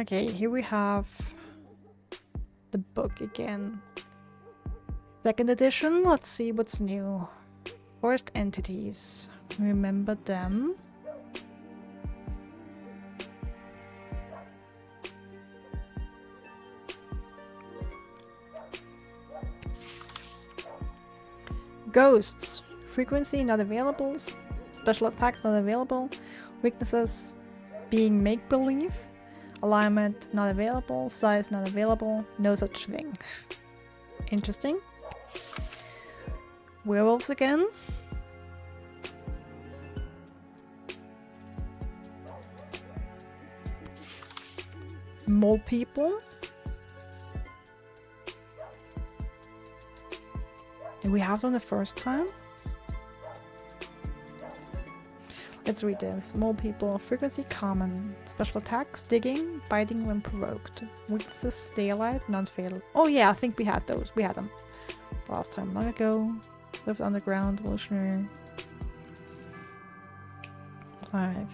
Okay, here we have the book again. Second edition, let's see what's new. Forest entities. Remember them. Ghosts. Frequency not available. Special attacks not available. Weaknesses being make-believe. Alignment not available. Size not available. No such thing. Interesting. Werewolves again. Mole people. Did we have them the first time? Let's read this. Mole people. Frequency common. Special attacks. Digging. Biting when provoked. Weaknesses. Daylight. Non-fatal. Oh yeah, I think we had those. We had them last time. Long ago. Lived underground. Evolutionary. Like,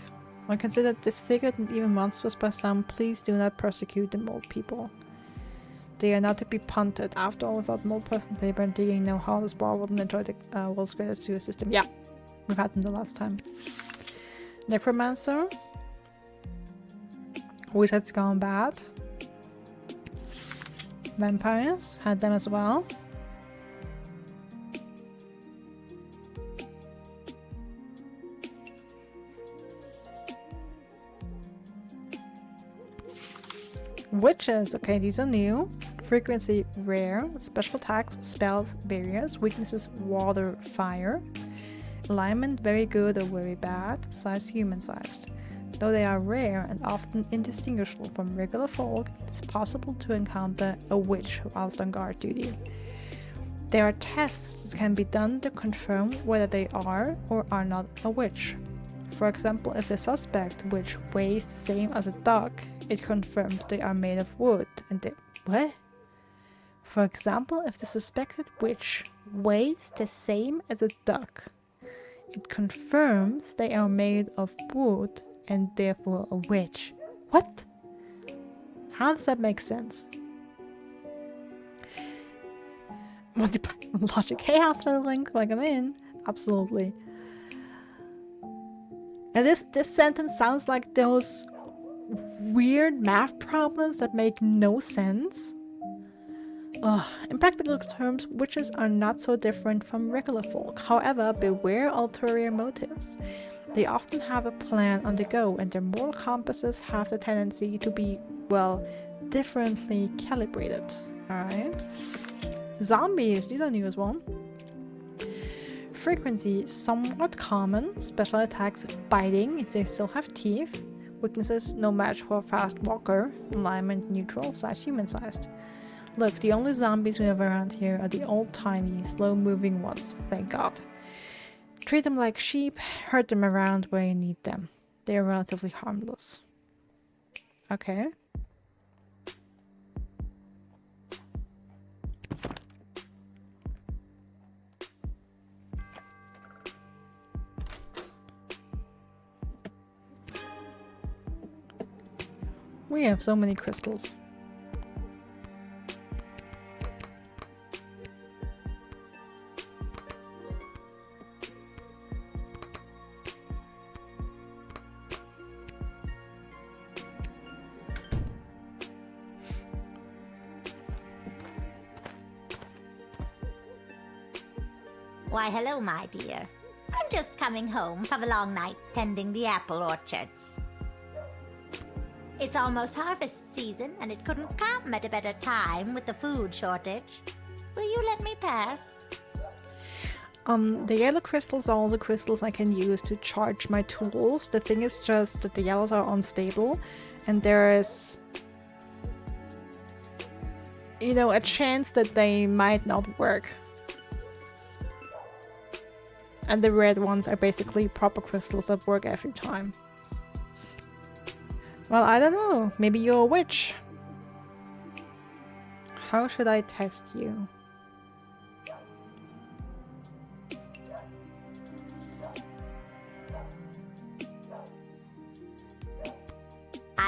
when considered disfigured and even monstrous by some, please do not persecute the mole people. They are not to be punted. After all, without mole present labor and digging, no hardest bar wouldn't enjoy the world's greatest sewer system. Yeah, we've had them the last time. Necromancer. Wizards gone bad. Vampires. Had them as well. Witches. Okay, these are new. Frequency rare. Special attacks, spells, barriers. Weaknesses water, fire. Alignment very good or very bad. Size human sized. Though they are rare and often indistinguishable from regular folk, it is possible to encounter a witch whilst on guard duty. There are tests that can be done to confirm whether they are or are not a witch. For example, if the suspect witch weighs the same as a dog, it confirms they are made of wood and they... What? For example, if the suspected witch weighs the same as a duck, it confirms they are made of wood and therefore a witch. What? How does that make sense? Multiple logic. Hey, after the link, like I'm in. Absolutely. And this sentence sounds like those weird math problems that make no sense. In practical terms, witches are not so different from regular folk. However, beware ulterior motives. They often have a plan on the go, and their moral compasses have the tendency to be, well, differently calibrated. Alright? Zombies, these are new as well. Frequency, somewhat common. Special attacks, biting, if they still have teeth. Weaknesses, no match for a fast walker. Alignment, neutral, size human-sized. Look, the only zombies we have around here are the old-timey, slow-moving ones, thank God. Treat them like sheep, herd them around where you need them. They are relatively harmless. Okay. We have so many crystals. Why, hello, my dear. I'm just coming home from a long night tending the apple orchards. It's almost harvest season, and it couldn't come at a better time with the food shortage. Will you let me pass? The yellow crystals are all the crystals I can use to charge my tools. The thing is just that the yellows are unstable, and there is, you know, a chance that they might not work. And the red ones are basically proper crystals that work every time. Well, I don't know. Maybe you're a witch. How should I test you?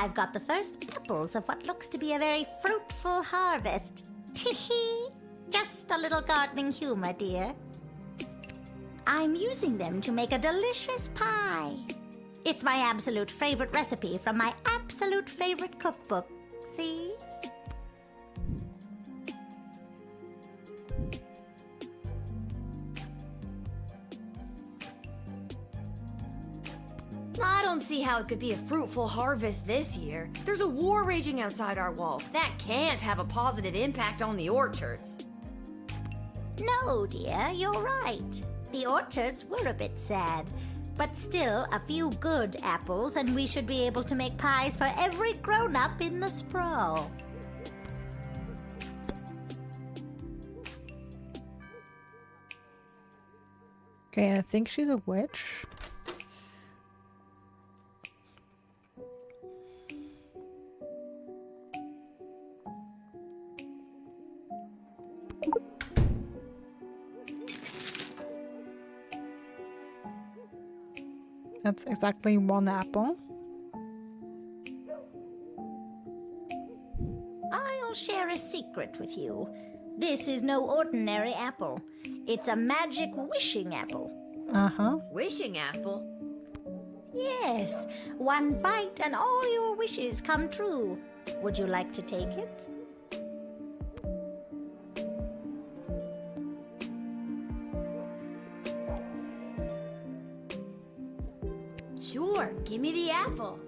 I've got the first apples of what looks to be a very fruitful harvest. Tee-hee. Just a little gardening humor, dear. I'm using them to make a delicious pie. It's my absolute favorite recipe from my absolute favorite cookbook. See? I don't see how it could be a fruitful harvest this year. There's a war raging outside our walls. That can't have a positive impact on the orchards. No, dear, you're right. The orchards were a bit sad. But still, a few good apples, and we should be able to make pies for every grown-up in the sprawl. Okay, I think she's a witch. That's exactly one apple. I'll share a secret with you. This is no ordinary apple. It's a magic wishing apple. Uh-huh. Wishing apple? Yes, one bite and all your wishes come true. Would you like to take it? Sure, give me the apple.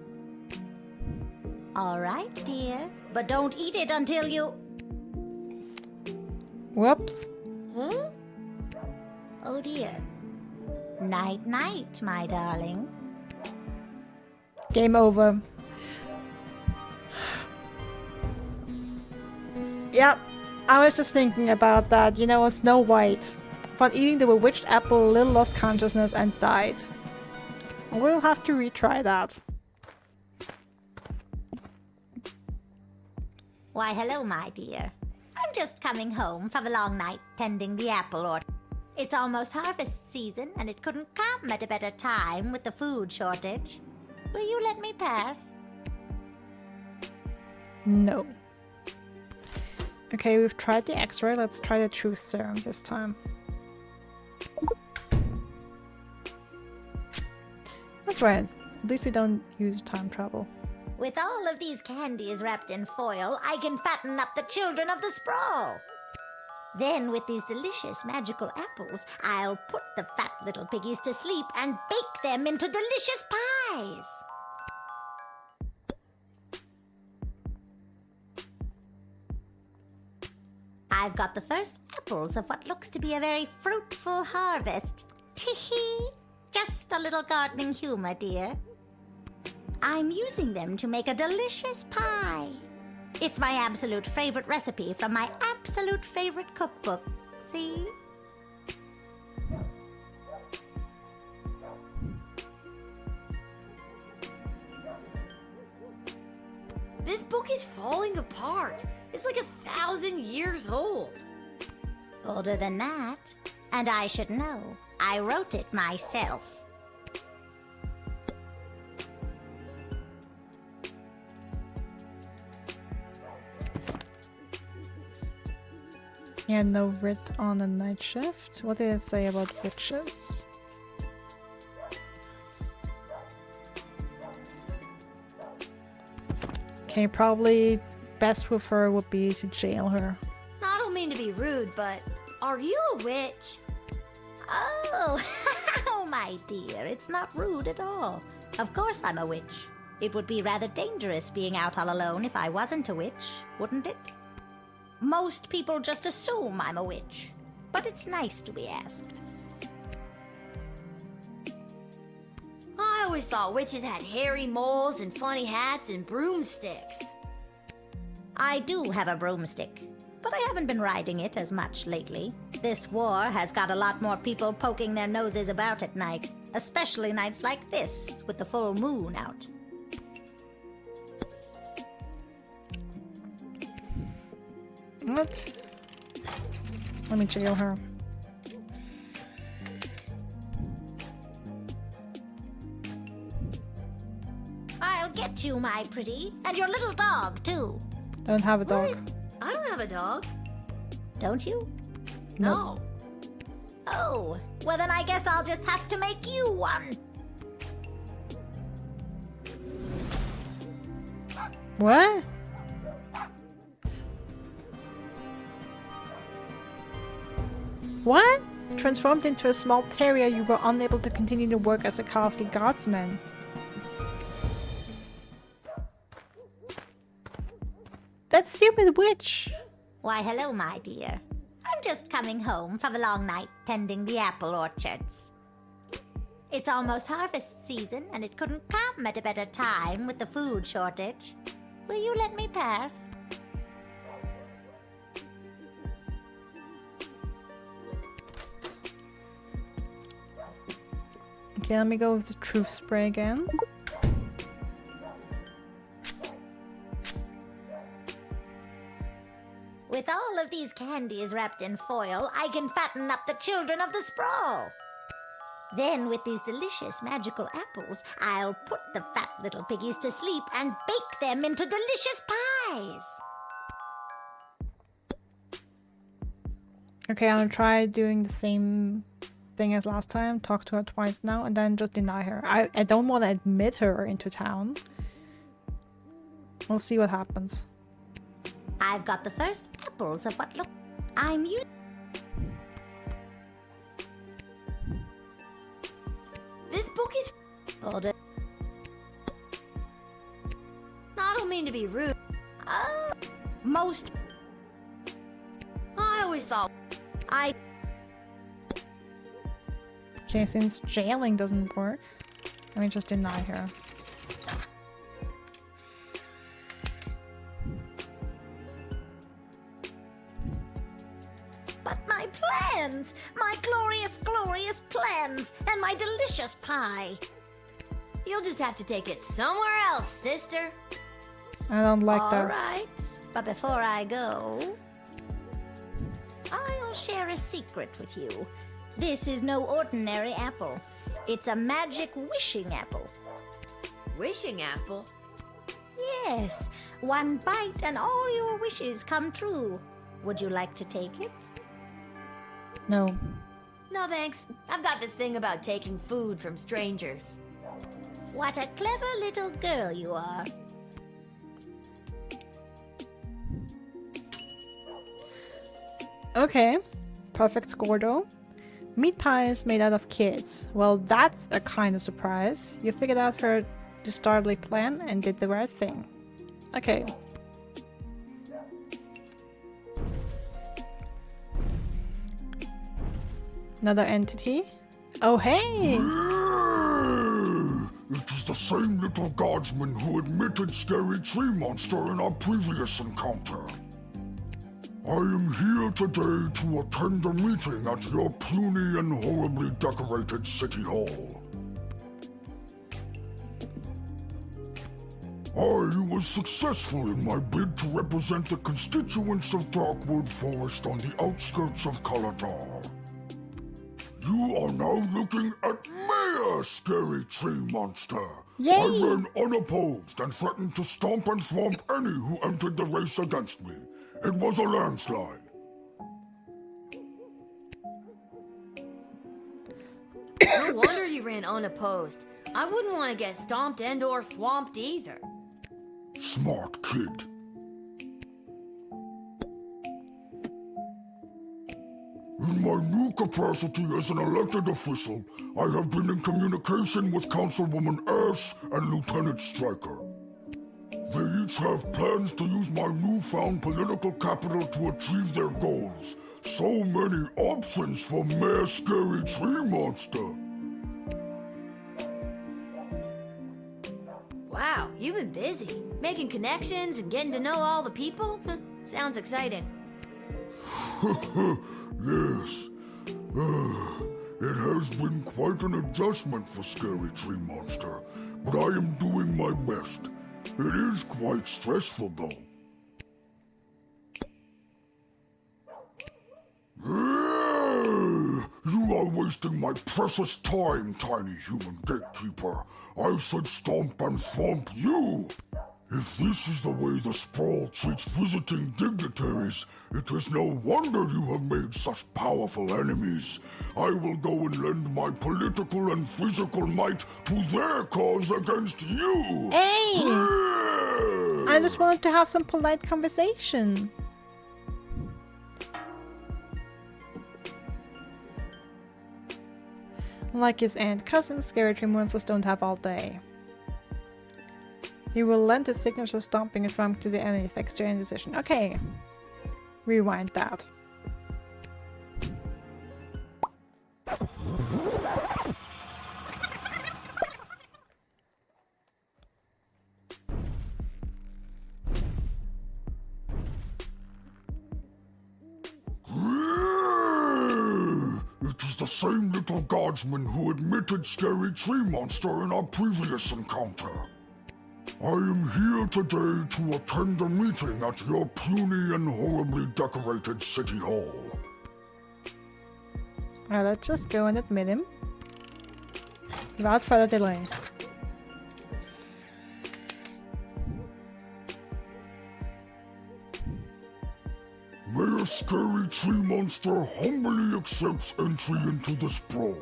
All right, dear. But don't eat it until you... Whoops. Huh? Oh, dear. Night-night, my darling. Game over. Yep, I was just thinking about that. You know, Snow White. Upon eating the bewitched apple, Lil lost consciousness and died. We'll have to retry that. Why, hello, my dear. I'm just coming home from a long night tending the apple orchard. It's almost harvest season, and it couldn't come at a better time with the food shortage. Will you let me pass? No. Okay, we've tried the X-ray. Let's try the truth serum this time. That's right. At least we don't use time travel. With all of these candies wrapped in foil, I can fatten up the children of the sprawl. Then, with these delicious magical apples, I'll put the fat little piggies to sleep and bake them into delicious pies. I've got the first apples of what looks to be a very fruitful harvest. Tee-hee. Just a little gardening humor, dear. I'm using them to make a delicious pie. It's my absolute favorite recipe from my absolute favorite cookbook. See? This book is falling apart. It's like 1,000 years old. Older than that. And I should know. I wrote it myself. Yeah, no writ on the night shift. What did it say about witches? Okay, probably best with her would be to jail her. I don't mean to be rude, but are you a witch? Oh, oh, my dear, it's not rude at all. Of course I'm a witch. It would be rather dangerous being out all alone if I wasn't a witch, wouldn't it? Most people just assume I'm a witch, but it's nice to be asked. I always thought witches had hairy moles and funny hats and broomsticks. I do have a broomstick, but I haven't been riding it as much lately. This war has got a lot more people poking their noses about at night, especially nights like this with the full moon out. What? Let me jail her. I'll get you, my pretty. And your little dog, too. Don't have a dog. What? I don't have a dog. Don't you? No. Oh, well then I guess I'll just have to make you one. What? What? Transformed into a small terrier, you were unable to continue to work as a castle guardsman. That stupid witch! Why, hello, my dear. I'm just coming home from a long night tending the apple orchards. It's almost harvest season, and it couldn't come at a better time with the food shortage. Will you let me pass? Okay, let me go with the truth spray again. With all of these candies wrapped in foil, I can fatten up the children of the sprawl. Then, with these delicious magical apples, I'll put the fat little piggies to sleep and bake them into delicious pies. Okay, I'm gonna try doing the same thing as last time. Talk to her twice now and then just deny her. I don't want to admit her into town. We'll see what happens. I've got the first apples of what look... I'm you. This book is... Hold it. I don't mean to be rude. Most... I always thought... I... Okay, since jailing doesn't work, let me just deny her. But my plans! My glorious, glorious plans! And my delicious pie! You'll just have to take it somewhere else, sister. I don't like All that. right, but before I go, I'll share a secret with you. This is no ordinary apple. It's a magic wishing apple. Wishing apple? Yes, one bite and all your wishes come true. Would you like to take it? No. No thanks. I've got this thing about taking food from strangers. What a clever little girl you are. Okay, perfect score though. Meat pies made out of kids. Well, that's a kind of surprise. You figured out her disturbingly plan and did the right thing. Okay. Another entity. Oh, hey! It is the same little guardsman who admitted Scary Tree Monster in our previous encounter. I am here today to attend a meeting at your puny and horribly decorated city hall. I was successful in my bid to represent the constituents of Darkwood Forest on the outskirts of Kaladar. You are now looking at Mayor Scary Tree Monster. Yay! I ran unopposed and threatened to stomp and swamp any who entered the race against me. It was a landslide. No wonder you ran unopposed. I wouldn't want to get stomped and or swamped either. Smart kid. In my new capacity as an elected official, I have been in communication with Councilwoman Ash and Lieutenant Stryker. They each have plans to use my newfound political capital to achieve their goals. So many options for Mayor Scary Tree Monster. Wow, you've been busy. Making connections and getting to know all the people? Sounds exciting. Yes. It has been quite an adjustment for Scary Tree Monster, but I am doing my best. It is quite stressful, though. You are wasting my precious time, tiny human gatekeeper. I said stomp and thwomp you. If this is the way the sprawl treats visiting dignitaries, it is no wonder you have made such powerful enemies. I will go and lend my political and physical might to their cause against you. Hey! I just wanted to have some polite conversation. Like his aunt cousin, scary tree monsters don't have all day. He will lend his signature stomping and thump to the enemy thanks to indecision. Okay. Rewind that. It is the same little guardsman who admitted scary tree monster in our previous encounter. I am here today to attend a meeting at your puny and horribly decorated city hall. Alright, let's just go and admit him. Without further delay. May a scary tree monster humbly accepts entry into the sprawl.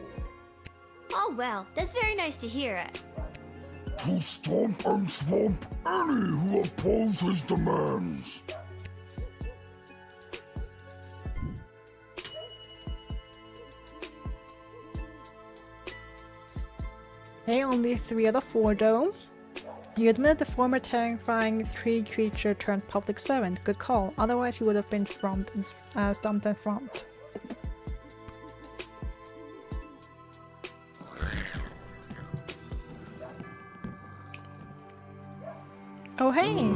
Oh, well, that's very nice to hear. To stomp and thwomp any who oppose his demands. Hey, only 3 out of 4 though. You admit the former terrifying tree creature turned public servant. Good call. Otherwise he would have been stomped and thwomped. Oh hey!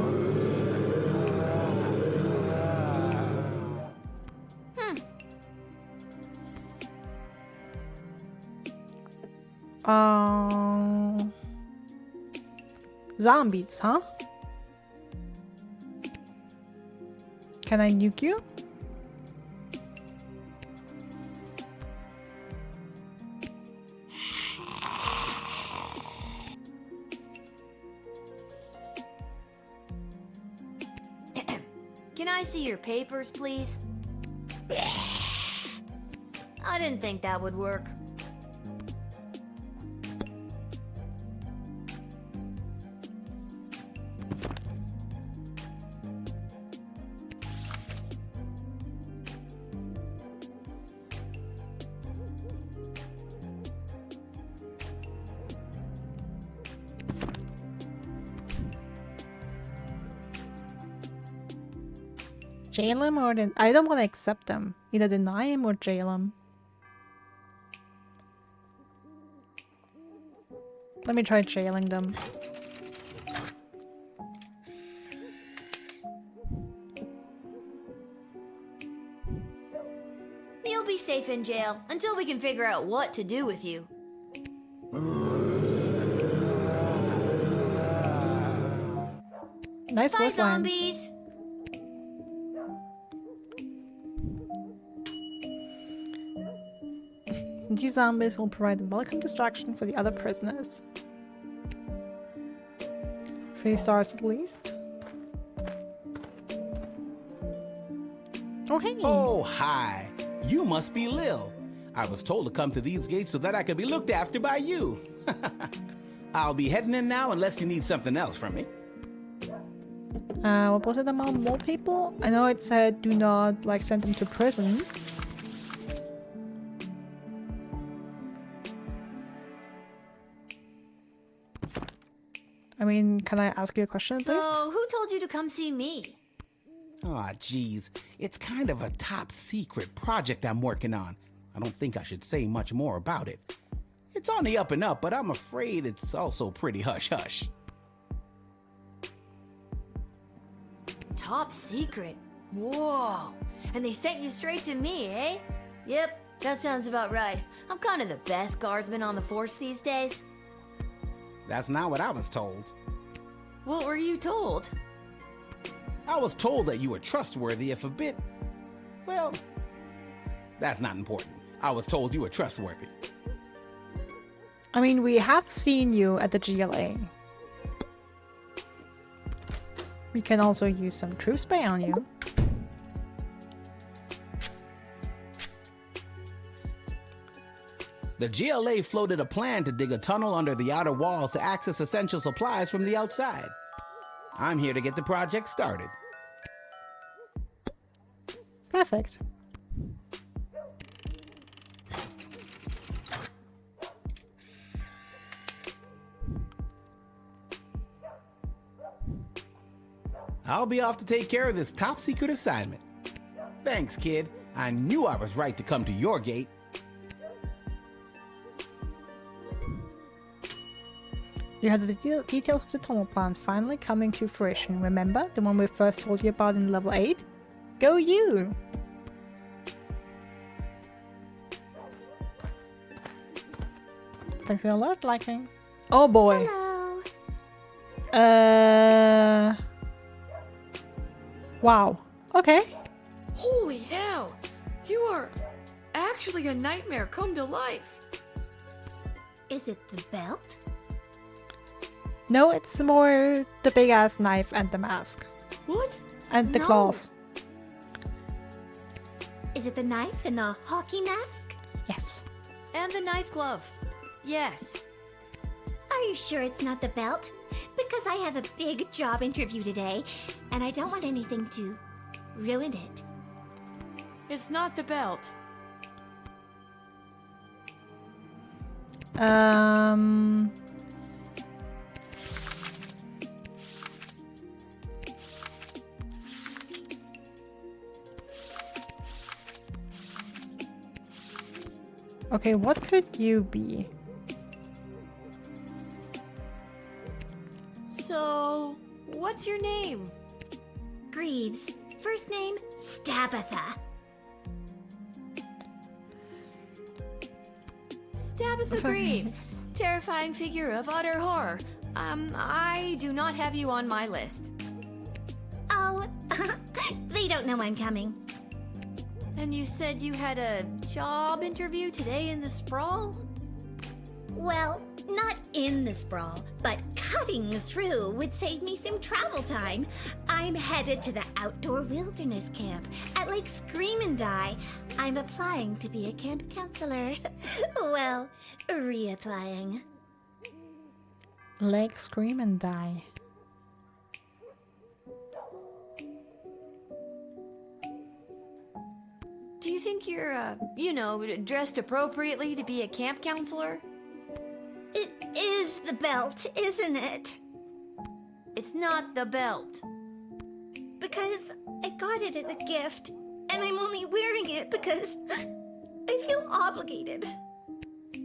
Zombies, huh? Can I nuke you? Can I see your papers, please? I didn't think that would work. Jail him or I don't want to accept them. Either deny him or jail him. Let me try jailing them. You'll be safe in jail until we can figure out what to do with you. Nice Bye, voice lines. zombies! These zombies will provide a welcome distraction for the other prisoners. 3 stars at least. Oh hey! Oh, hi. You must be Lil. I was told to come to these gates so that I could be looked after by you. I'll be heading in now unless you need something else from me. What was it about more people? I know it said do not send them to prison. I mean, can I ask you a question at least? So, who told you to come see me? Aw, geez. It's kind of a top secret project I'm working on. I don't think I should say much more about it. It's on the up and up, but I'm afraid it's also pretty hush-hush. Top secret? Whoa! And they sent you straight to me, eh? Yep, that sounds about right. I'm kind of the best guardsman on the force these days. That's not what I was told. What were you told? I was told that you were trustworthy if a bit... Well, that's not important. I was told you were trustworthy. I mean, we have seen you at the GLA. We can also use some true spray on you. The GLA floated a plan to dig a tunnel under the outer walls to access essential supplies from the outside. I'm here to get the project started. Perfect. I'll be off to take care of this top secret assignment. Thanks, kid. I knew I was right to come to your gate. You had the details of the tunnel plan finally coming to fruition. Remember? The one we first told you about in level 8? Go you! Thanks for your alert, liking. Oh boy. Hello. Wow. Okay. Holy hell! You are actually a nightmare come to life. Is it the belt? No, it's more the big ass knife and the mask. What? And the No. claws. Is it the knife and the hockey mask? Yes. And the knife glove. Yes. Are you sure it's not the belt? Because I have a big job interview today, and I don't want anything to ruin it. It's not the belt. Okay, what could you be? So, what's your name? Greaves. First name, Stabatha. Stabatha Greaves. Terrifying figure of utter horror. I do not have you on my list. Oh, they don't know I'm coming. And you said you had a job interview today in the sprawl? Well, not in the sprawl, but cutting through would save me some travel time. I'm headed to the outdoor wilderness camp at Lake Scream and Die. I'm applying to be a camp counselor. Well, reapplying. Lake Scream and Die. Do you think you're, dressed appropriately to be a camp counselor? It is the belt, isn't it? It's not the belt. Because I got it as a gift, and I'm only wearing it because I feel obligated.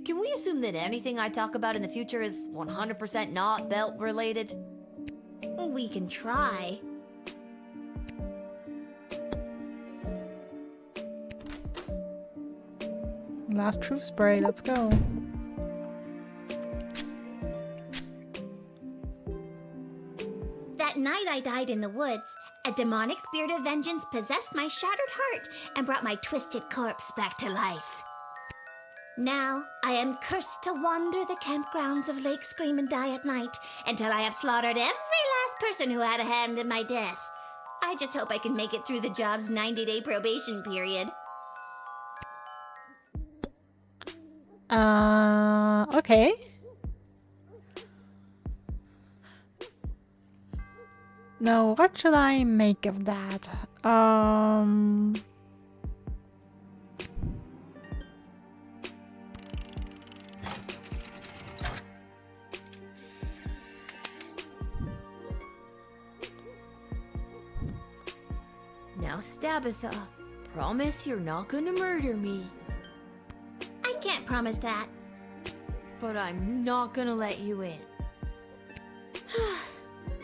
Can we assume that anything I talk about in the future is 100% not belt related? We can try. Last truth spray, let's go. That night I died in the woods, a demonic spirit of vengeance possessed my shattered heart and brought my twisted corpse back to life. Now I am cursed to wander the campgrounds of Lake Scream and Die at night until I have slaughtered every last person who had a hand in my death. I just hope I can make it through the job's 90-day probation period. Okay. Now, what should I make of that? Now, Stabatha, promise you're not gonna murder me. I can't promise that. But I'm not gonna let you in.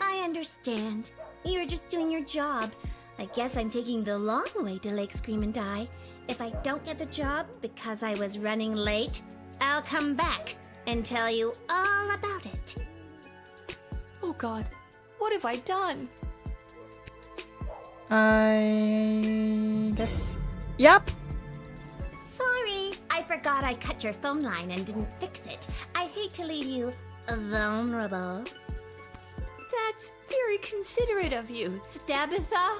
I understand. You're just doing your job. I guess I'm taking the long way to Lake Scream and Die. If I don't get the job because I was running late, I'll come back and tell you all about it. Oh God, what have I done? I guess. Yep. Sorry, I forgot I cut your phone line and didn't fix it. I hate to leave you vulnerable. That's very considerate of you, Stabitha.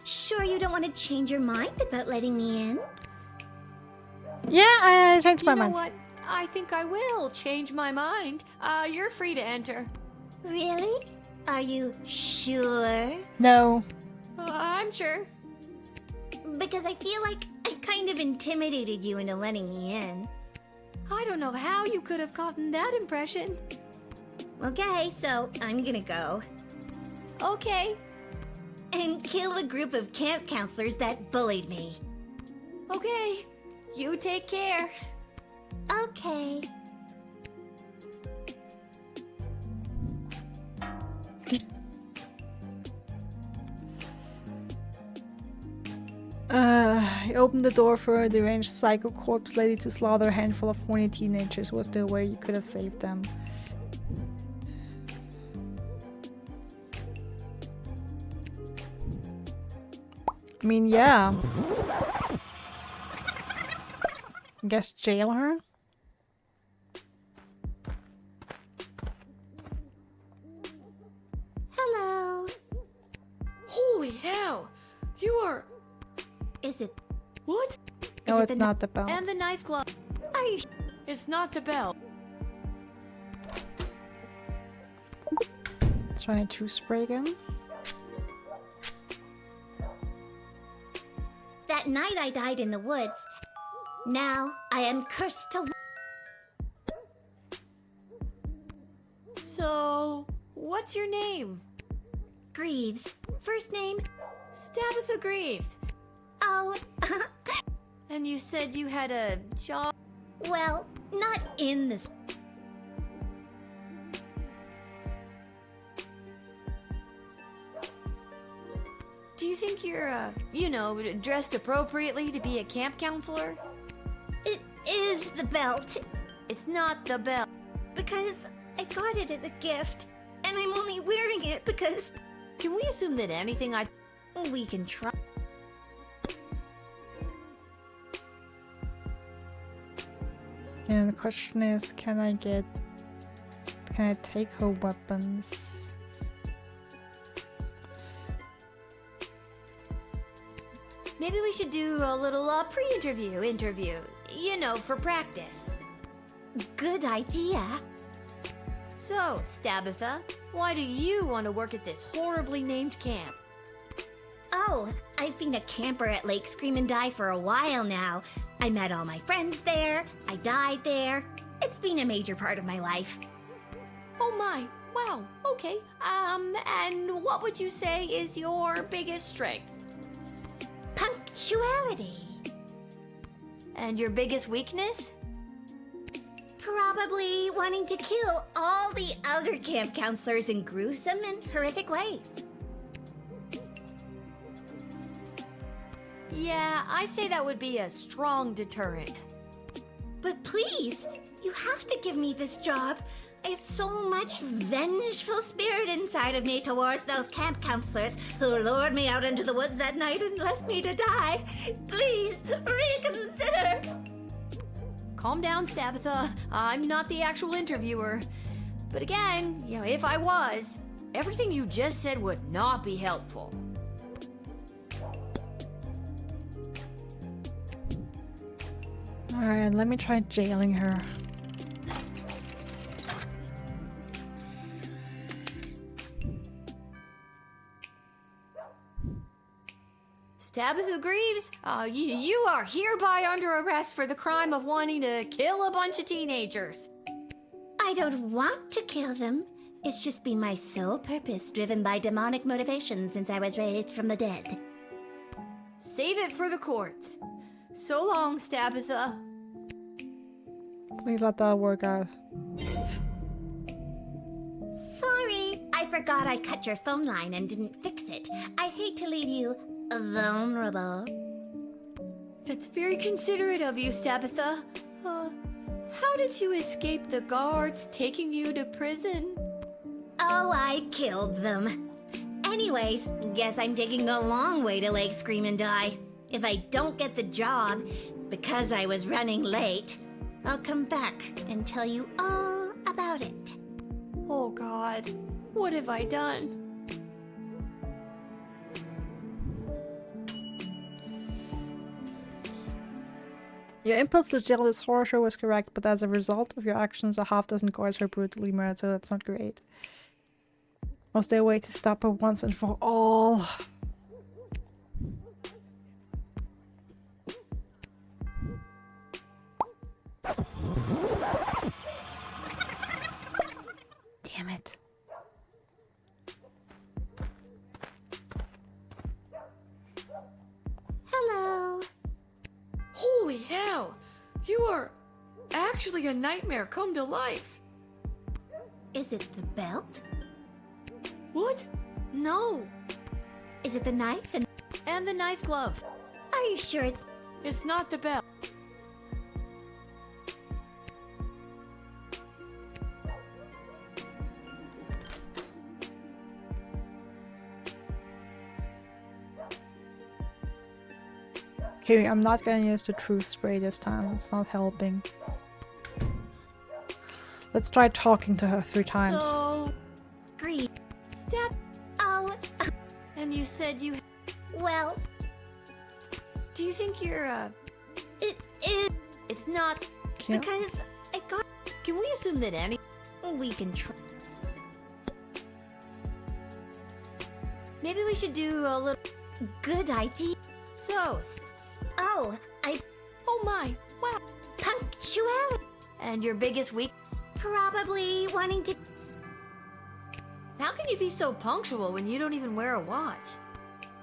Sure you don't want to change your mind about letting me in? Yeah, I changed my You know mind. what? I think I will change my mind. You're free to enter. Really? Are you sure? No. I'm sure. Because I feel like I kind of intimidated you into letting me in. I don't know how you could have gotten that impression. Okay, so I'm gonna go. Okay. And kill the group of camp counselors that bullied me. Okay. You take care. Okay. He opened the door for a deranged psycho corpse lady to slaughter a handful of horny teenagers. Was there a way you could have saved them? I mean, yeah. I guess jail her? Hello. Holy hell! You are... Is it... What? No, it it's the not the bell. And the knife glove. Are you... It's not the bell. Try to spray again. That night I died in the woods. Now I am cursed to... So, what's your name? Greaves. First name? Stabitha Greaves. Oh, And you said you had a job? well, not in this... Do you think you're, dressed appropriately to be a camp counselor? It is the belt. It's not the bell. Because I got it as a gift. And I'm only wearing it because... Can we assume that anything I... We can try. And the question is, can I take her weapons? Maybe we should do a little pre-interview interview. For practice. Good idea. So, Stabitha, why do you want to work at this horribly named camp? Oh, I've been a camper at Lake Scream and Die for a while now. I met all my friends there. I died there. It's been a major part of my life. Oh my, wow, okay. And what would you say is your biggest strength? Punctuality. And your biggest weakness? Probably wanting to kill all the other camp counselors in gruesome and horrific ways. Yeah, I say that would be a strong deterrent. But please, you have to give me this job. I have so much vengeful spirit inside of me towards those camp counselors who lured me out into the woods that night and left me to die. Please, reconsider. Calm down, Stabitha. I'm not the actual interviewer. But again, if I was, everything you just said would not be helpful. Alright, let me try jailing her. Tabitha Greaves, you are hereby under arrest for the crime of wanting to kill a bunch of teenagers. I don't want to kill them. It's just been my sole purpose, driven by demonic motivation since I was raised from the dead. Save it for the courts. So long, Tabitha. Please let that work out. Sorry, I forgot I cut your phone line and didn't fix it. I hate to leave you vulnerable. That's very considerate of you, Tabitha. How did you escape the guards taking you to prison? Oh, I killed them. Anyways, guess I'm taking the long way to Lake Scream and Die. If I don't get the job, because I was running late, I'll come back and tell you all about it. Oh God, what have I done? Your impulse to jail this horror show was correct, but as a result of your actions, a half-dozen guards were brutally murdered, so that's not great. Was there a way to stop her once and for all? Damn it. Hello. Holy hell! You are actually a nightmare come to life. Is it the belt? What? No. Is it the knife? And the knife glove. Are you sure it's... It's not the belt. Okay, I'm not gonna use the truth spray this time. It's not helping. Let's try talking to her 3 times. So, Greed? step. Oh, And you said you... well, Do you think you're, it is It's not... Yeah. because I got... Can we assume that any... We can try. Maybe we should do a little... Good idea. So... Oh, Oh my, wow. punctuality. And your biggest weak... Probably wanting to... How can you be so punctual when you don't even wear a watch?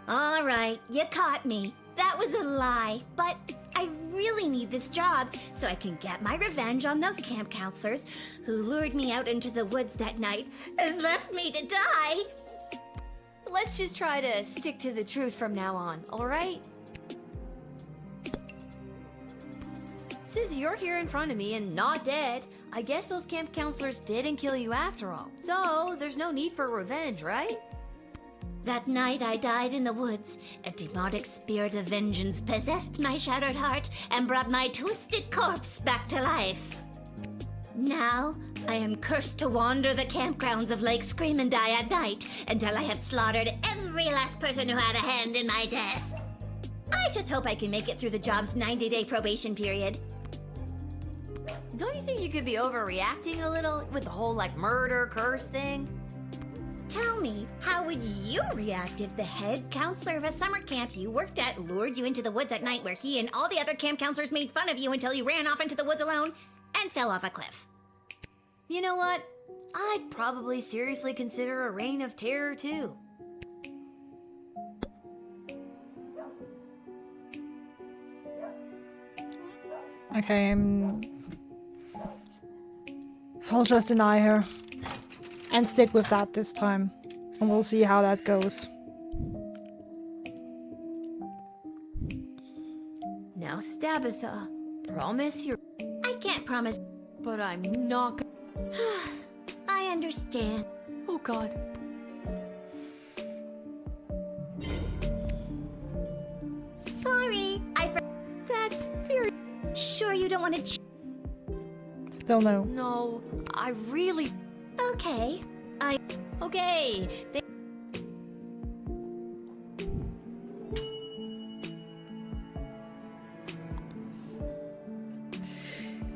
All right, you caught me. That was a lie, but I really need this job so I can get my revenge on those camp counselors who lured me out into the woods that night and left me to die. Let's just try to stick to the truth from now on, alright? Since you're here in front of me and not dead, I guess those camp counselors didn't kill you after all. So, there's no need for revenge, right? That night I died in the woods. A demonic spirit of vengeance possessed my shattered heart and brought my twisted corpse back to life. Now, I am cursed to wander the campgrounds of Lake Scream and Die at night until I have slaughtered every last person who had a hand in my death. I just hope I can make it through the job's 90-day probation period. Don't you think you could be overreacting a little with the whole, like, murder curse thing? Tell me, how would you react if the head counselor of a summer camp you worked at lured you into the woods at night where he and all the other camp counselors made fun of you until you ran off into the woods alone and fell off a cliff? You know what? I'd probably seriously consider a reign of terror, too. Okay, I'll just deny her. And stick with that this time. And we'll see how that goes. Now, Stabitha, promise you're... I can't promise. But I'm not gonna... I understand. Oh, God. Sorry, That's very... Sure you don't want to Still no. No, I really... Okay, Okay,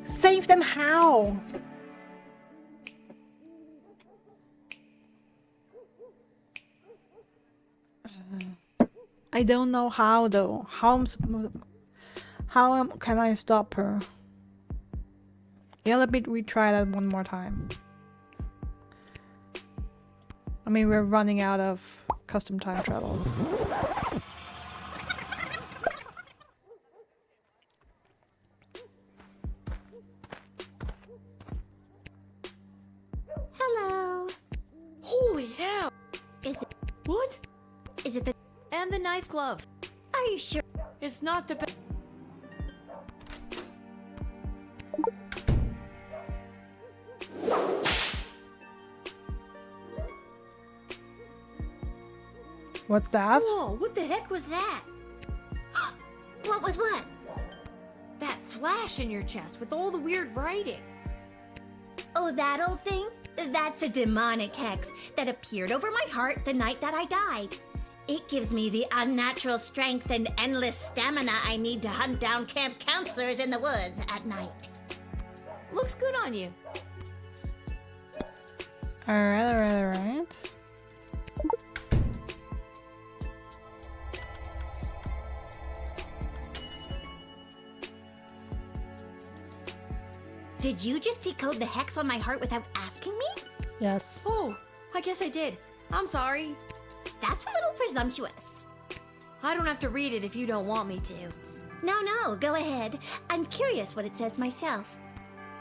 Save them how? I don't know how though. Can I stop her? Yeah, let me retry that one more time. I mean, we're running out of custom time travels. hello. Holy hell! Is it What? the... And the knife glove. Are you sure? It's not the best. What's that? Whoa, what the heck was that? What was what? flash in your chest with all the weird writing. Oh, that old thing? That's a demonic hex that appeared over my heart the night that I died. It gives me the unnatural strength and endless stamina I need to hunt down camp counselors in the woods at night. Looks good on you. Alright. Did you just decode the hex on my heart without asking me? Yes. Oh, I guess I did. I'm sorry. That's a little presumptuous. I don't have to read it if you don't want me to. No, go ahead. I'm curious what it says myself.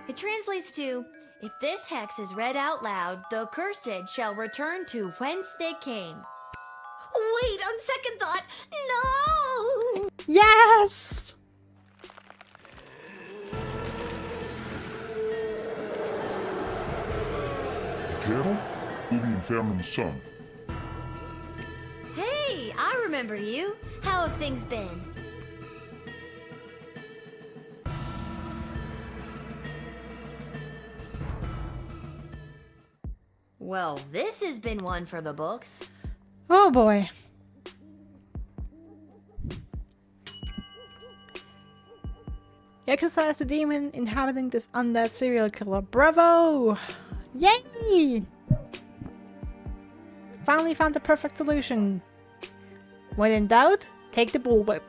It translates to, if this hex is read out loud, the cursed shall return to whence they came. Wait, on second thought, no! Yes! Kettle? Ubi Infernum Sum. Hey, I remember you. How have things been? Well, this has been one for the books. Oh boy. Yakuza is the demon inhabiting this undead serial killer. Bravo! Yay! Finally found the perfect solution. When in doubt, take the bullwhip.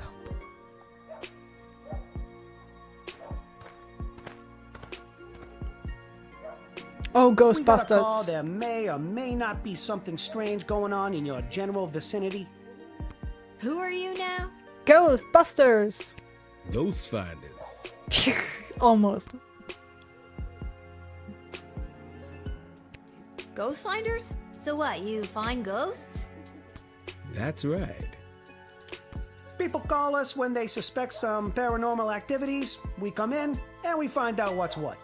Oh, We got a call. Ghostbusters. There may or may not be something strange going on in your general vicinity. Who are you now? Ghostbusters! Ghost finders. Almost. Ghost finders? So what, you find ghosts? That's right. People call us when they suspect some paranormal activities. We come in and we find out what's what.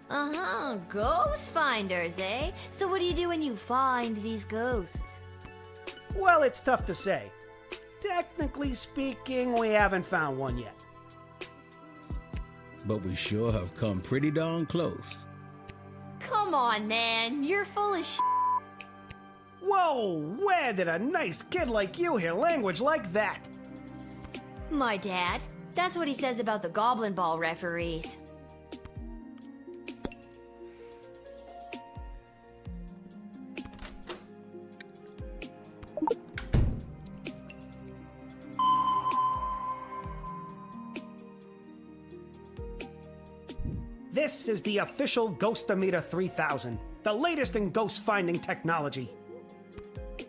Uh-huh, ghost finders, eh? So what do you do when you find these ghosts? Well, it's tough to say. Technically speaking, we haven't found one yet. But we sure have come pretty darn close. Come on, man, you're full of Whoa, where did a nice kid like you hear language like that? My dad. That's what he says about the Goblin Ball referees. This is the official Ghostometer 3000, the latest in ghost finding technology.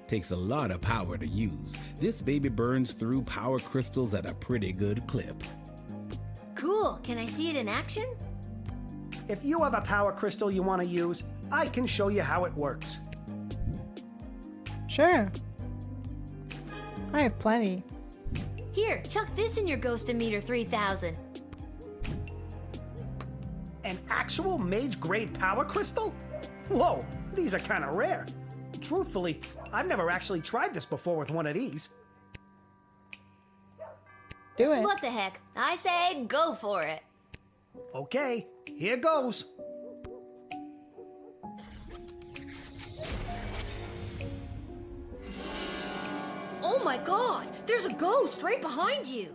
Takes a lot of power to use. This baby burns through power crystals at a pretty good clip. Cool, can I see it in action? If you have a power crystal you want to use, I can show you how it works. Sure. I have plenty. Here, chuck this in your Ghostometer 3000. An actual mage-grade power crystal? Whoa, these are kind of rare. Truthfully, I've never actually tried this before with one of these. Do it. What the heck? I say go for it. Okay, here goes. Oh my god, there's a ghost right behind you.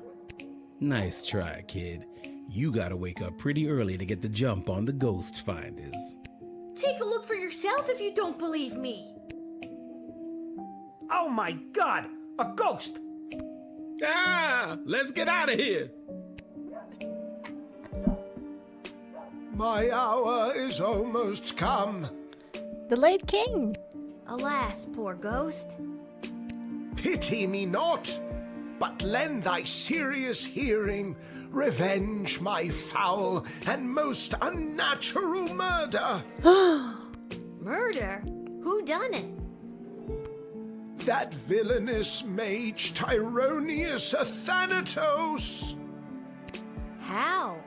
Nice try, kid. You gotta wake up pretty early to get the jump on the ghost finders. Take a look for yourself if you don't believe me. Oh my god, a ghost! Ah! Let's get out of here! My hour is almost come. The late king. Alas, poor ghost. Pity me not, but lend thy serious hearing, revenge my foul and most unnatural murder. Murder? Who done it? That villainous mage Tyronius Athanatos, How?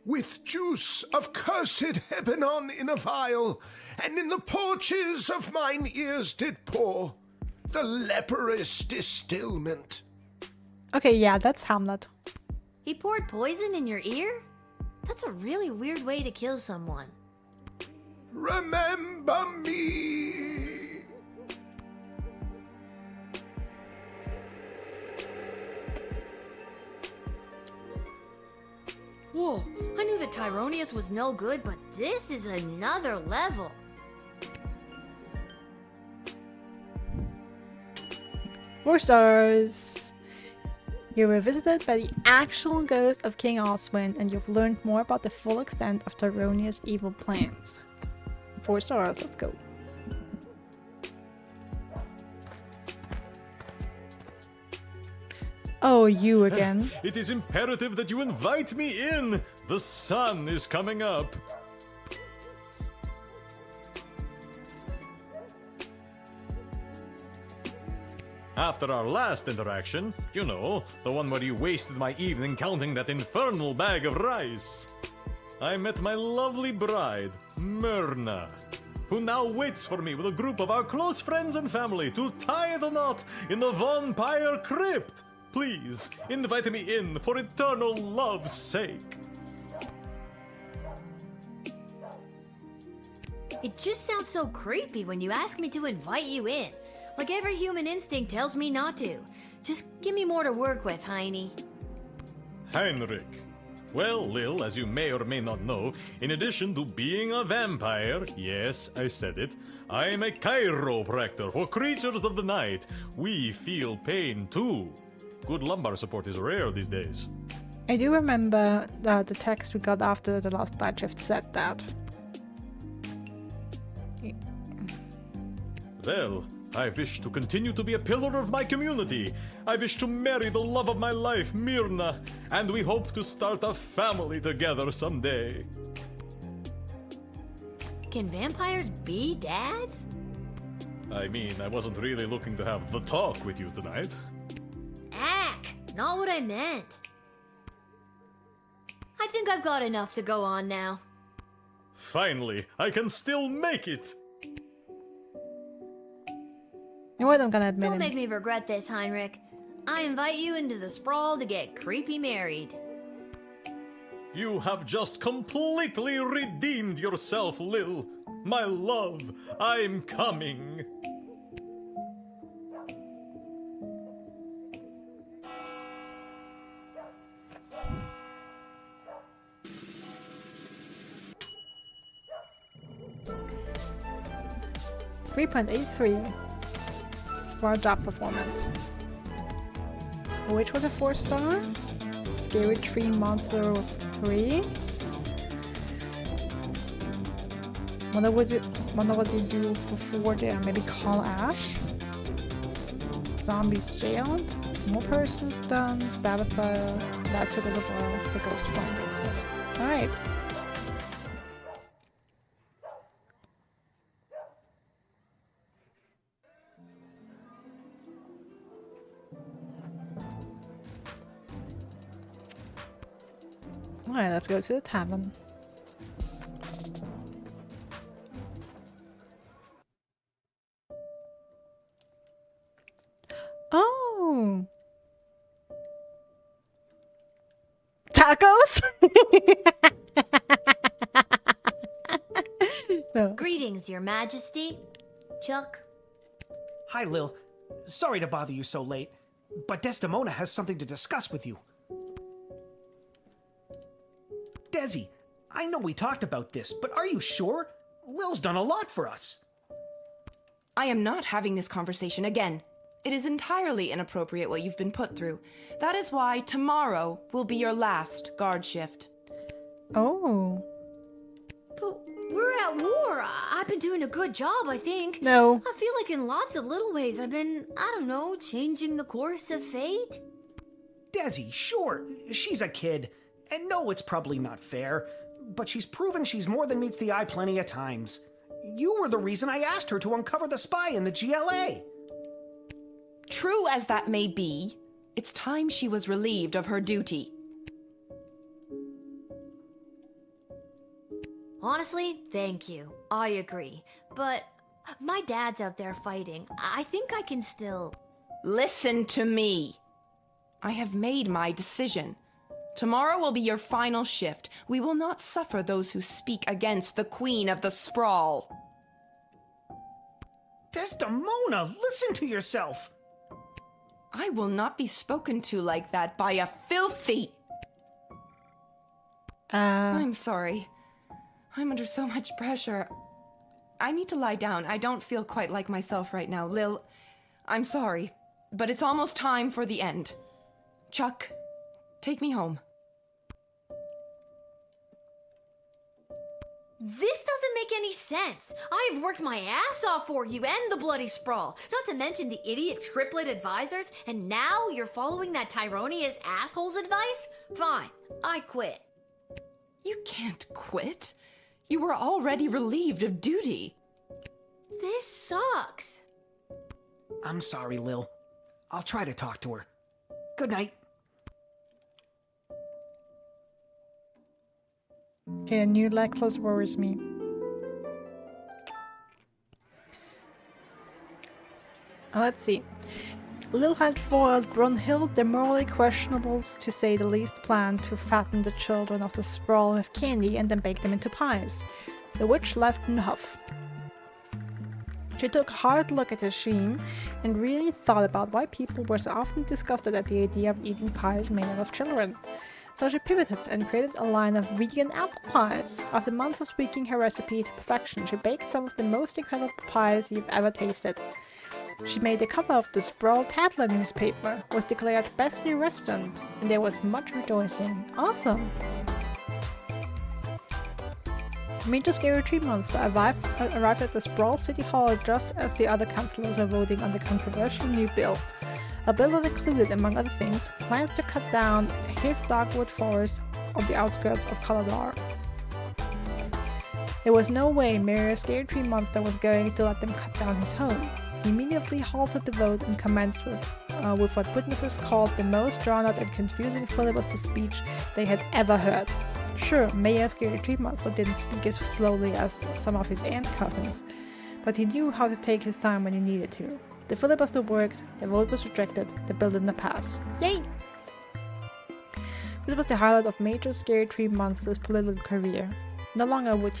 with juice of cursed Hebenon in a vial, and in the porches of mine ears did pour the leprous distilment. Okay, yeah, that's Hamlet. He poured poison in your ear? That's a really weird way to kill someone. Remember me. Whoa, I knew that Tyronius was no good, but this is another level. 4 stars. You were visited by the actual ghost of King Oswin, and you've learned more about the full extent of Tyronius' evil plans. 4 stars, let's go. Oh, you again. It is imperative that you invite me in. The sun is coming up. After our last interaction, you know, the one where you wasted my evening counting that infernal bag of rice, I met my lovely bride, Myrna, who now waits for me with a group of our close friends and family to tie the knot in the vampire crypt. Please, invite me in for eternal love's sake. It just sounds so creepy when you ask me to invite you in. Like every human instinct tells me not to. Just give me more to work with, Heine. Heinrich. Well, Lil, as you may or may not know, in addition to being a vampire, yes, I said it, I am a chiropractor for creatures of the night. We feel pain too. Good lumbar support is rare these days. I do remember that the text we got after the last night shift said that. Well, I wish to continue to be a pillar of my community. I wish to marry the love of my life, Myrna, and we hope to start a family together someday. Can vampires be dads? I mean, I wasn't really looking to have the talk with you tonight. Ack, not what I meant. I think I've got enough to go on now. Finally, I can still make it! You know what, I'm gonna admit Don't it. make me regret this, Heinrich. I invite you into the sprawl to get creepy married. You have just completely redeemed yourself, Lil. My love, I'm coming. .83 for our job performance. Which was a 4-star? Scary Tree Monster with 3. Wonder what you do for 4 there. Maybe call Ash. Zombies jailed. More persons done. Stab at fire. That took us a while. The ghost found us. Alright. Alright, let's go to the tavern. Oh! Tacos? No. Greetings, Your Majesty. Chuck. Hi, Lil. Sorry to bother you so late, but Desdemona has something to discuss with you. Desi, I know we talked about this, but are you sure? Lil's done a lot for us. I am not having this conversation again. It is entirely inappropriate what you've been put through. That is why tomorrow will be your last guard shift. Oh. But we're at war. I've been doing a good job, I think. No. I feel like in lots of little ways I've been, I don't know, changing the course of fate. Desi, sure, she's a kid. And no, it's probably not fair, but she's proven she's more than meets the eye plenty of times. You were the reason I asked her to uncover the spy in the GLA. True as that may be, it's time she was relieved of her duty. Honestly, thank you. I agree. But my dad's out there fighting. I think I can still... Listen to me. I have made my decision. Tomorrow will be your final shift. We will not suffer those who speak against the Queen of the Sprawl. Desdemona, listen to yourself! I will not be spoken to like that by a filthy... I'm sorry. I'm under so much pressure. I need to lie down. I don't feel quite like myself right now. Lil, I'm sorry, but it's almost time for the end. Chuck, take me home. This doesn't make any sense. I've worked my ass off for you and the Bloody Sprawl, not to mention the idiot triplet advisors, and now you're following that Tyronius asshole's advice? Fine, I quit. You can't quit. You were already relieved of duty. This sucks. I'm sorry, Lil. I'll try to talk to her. Good night. Okay, a new necklace worries me. Let's see. Lil had foiled Brunhild, the morally questionables, to say the least, plan to fatten the children of the sprawl with candy and then bake them into pies. The witch left in a huff. She took a hard look at the sheen and really thought about why people were so often disgusted at the idea of eating pies made out of children. So she pivoted and created a line of vegan apple pies. After months of tweaking her recipe to perfection, she baked some of the most incredible pies you've ever tasted. She made the cover of the Sprawl Tatler newspaper, was declared best new restaurant, and there was much rejoicing. Awesome! Major Scary Tree Monster arrived at the Sprawl City Hall just as the other councillors were voting on the controversial new bill. A bill that included, among other things, plans to cut down his dogwood forest on the outskirts of Caladar. There was no way Mayor Scary Tree Monster was going to let them cut down his home. He immediately halted the vote and commenced with what witnesses called the most drawn-out and confusing filibuster speech they had ever heard. Sure, Mayor Scary Tree Monster didn't speak as slowly as some of his aunt cousins, but he knew how to take his time when he needed to. The filibuster worked, the vote was rejected, the bill didn't pass. Yay! This was the highlight of Major Scary Tree Monster's political career. No longer would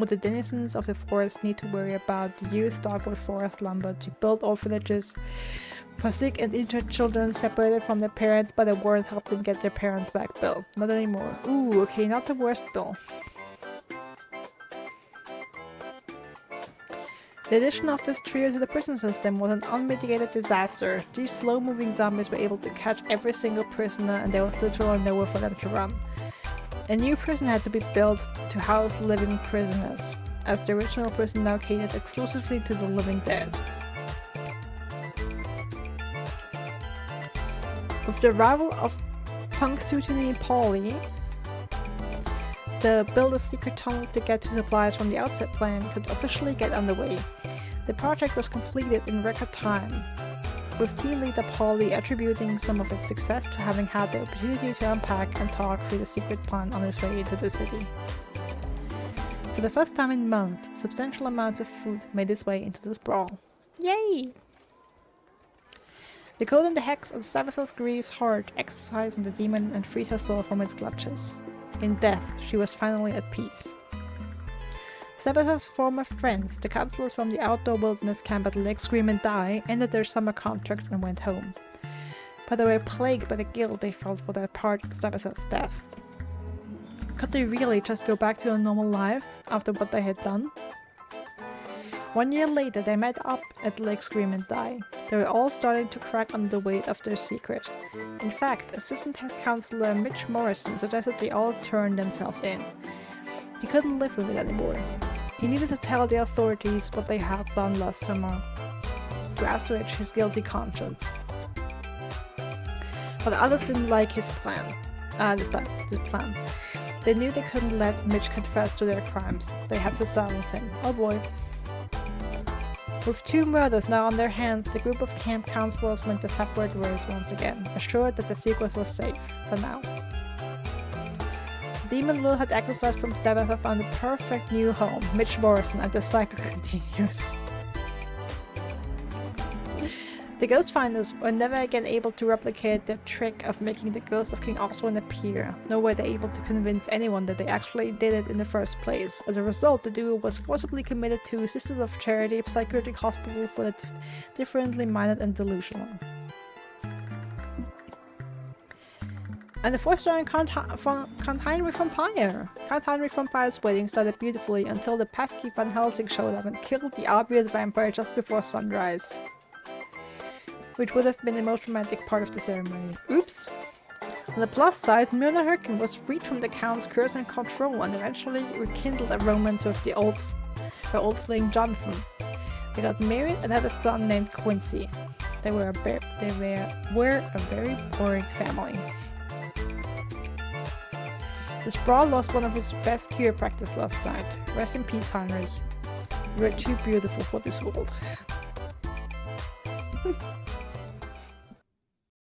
the denizens of the forest need to worry about the used dogwood forest lumber to build orphanages for sick and injured children separated from their parents by the wars helped them get their parents back bill. Not anymore. Ooh, okay, not the worst bill. The addition of this trio to the prison system was an unmitigated disaster. These slow-moving zombies were able to catch every single prisoner and there was literally nowhere for them to run. A new prison had to be built to house living prisoners, as the original prison now catered exclusively to the living dead. With the arrival of Punxsutawney Polly, the build a secret tunnel to get to supplies from the outset plan could officially get underway. The project was completed in record time, with team leader Polly attributing some of its success to having had the opportunity to unpack and talk through the secret plan on his way into the city. For the first time in months, substantial amounts of food made its way into the sprawl. Yay! The code and the hex of Savithal's Grieve's heart exercised on the demon and freed her soul from its clutches. In death, she was finally at peace. Savithal's former friends, the counselors from the outdoor wilderness camp at Lake Scream and Die, ended their summer contracts and went home. But they were plagued by the guilt they felt for their part in Savithal's death. Could they really just go back to their normal lives after what they had done? 1 year later, they met up at Lake Scream and Die. They were all starting to crack under the weight of their secret. In fact, Assistant Head Counselor Mitch Morrison suggested they all turn themselves in. He couldn't live with it anymore. He needed to tell the authorities what they had done last summer, to assuage his guilty conscience. But others didn't like his plan. This plan. They knew they couldn't let Mitch confess to their crimes. They had to silence him. Oh boy. With 2 murders now on their hands, the group of camp counselors went their separate ways once again, assured that the secret was safe, for now. Demon Lil had exorcised from Stabatha found the perfect new home, Mitch Morrison, and the cycle continues. The ghost finders were never again able to replicate their trick of making the ghost of King Oswin appear, nor were they able to convince anyone that they actually did it in the first place. As a result, the duo was forcibly committed to Sisters of Charity Psychiatric Hospital for the differently minded and delusional. And the 4-star Count Heinrich Vampire. Count Heinrich Vampire's wedding started beautifully until the pesky Van Helsing showed up and killed the obvious vampire just before sunrise, which would have been the most romantic part of the ceremony. Oops. On the plus side, Myrna Herkin was freed from the Count's curse and control and eventually rekindled a romance with her old fling Jonathan. They got married and had a son named Quincy. They were a very boring family. The Sprawl lost one of his best chiropractors last night. Rest in peace, Heinrich. You were too beautiful for this world.